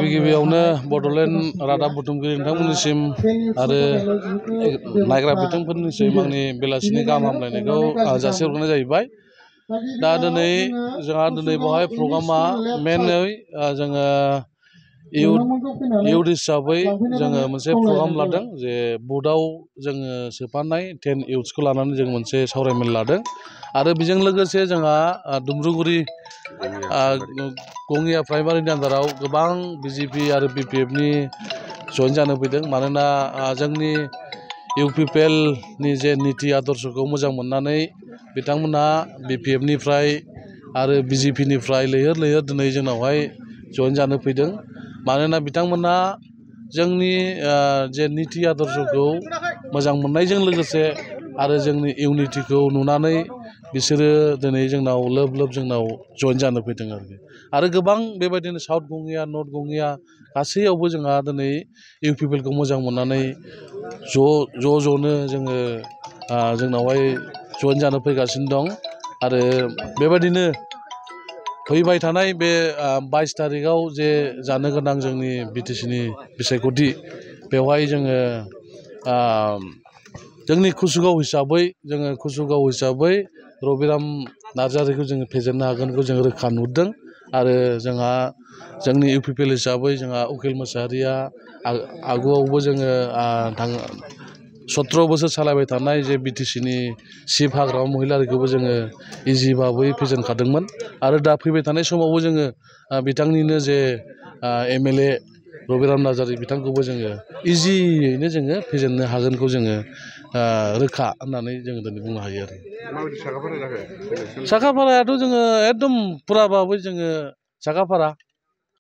गिबियावनो बड'लेण्ड रादाब बुथुमगिरि नोंथांमोननिसिम आरो नायग्रा बिथांफोरनिसिम आंनि बेलासिनि गाहाम हामलायनायखौ जासिहरनाय जाहैबाय। दा जोंहा बेवहाय प्रग्रामा मेनै जोङो इयुथ हिसाबै जोङो मोनसे प्रग्राम लादों जे बुथआव जोङो सोफानाय 10 इयुथ्सखौ लानानै जों मोनसे सावरायमेल लादों आरो बेजों लोगोसे जोंहा दुमब्रुगुरि गङिया प्राइमारिनि आन्दाराव गोबां बिजेपि आरो बिपिएफनि जइन जानो फैदों। मानोना जोंनि इउपिपिएलनि जे निति आदर्शखौ मोजां मोननानै बिथांमोना बिपिएफनिफ्राय आरो बिजेपिनिफ्राय लैहोर लैहोर दिनै जोंनावहाय जइन जानो फैदों। मानोना बिथांमोना जोंनि जे निति आदर्शखौ मोजां मोननायजों लोगोसे आरो जोंनि इउनिटिखौ नुनानै बिसोरो दिनै जोंनाव लोब लोब जोंनाव जइन जानो फैदों आरो गोबां बेबायदिनो साउथ गङिया नर्थ गङिया गासैयावबो जोंहा दिनै इउपिपिएलखौ मोजां मोननानै ज'नो जोङो जोंनावहाय जइन जानो फैगासिनो दं आरो बेबायदिनो फैबाय थानाय बे 22 तारिखआव जे जानो गोनां जोंनि बिटिसिनि बिसायख'थि बेवहाय जोङो जोंनि कुसुगाव हिसाबै रबिराम नार्जारिखौ जोङो फेजेननो हागोनखौ जों रोखा नुदों आरो जोंहा जोंनि इउपिपिएल हिसाबै जोंहा उकिल मोसाहारिया आगुआवबो जोङो 17 बोसोर सालायबाय थानाय जे बिटिसिनि चिफ हाग्रामा महिलारिखौबो जोङो इजि भाबै फेजेनखादोंमोन आरो दा फैबाय थानाय समावबो जोङो बिथांनिनो जे एमएलए रबिराम नार्जारि बिथांखौबो जोङो इजियैनो जोङो फेजेननो हागोनखौ जोङो रोखा होननानै जोङो दिनै बुंनो हायो आरो। साखाफारायाथ' जोङो एकदम फुराबाबो जोङो साखाफारा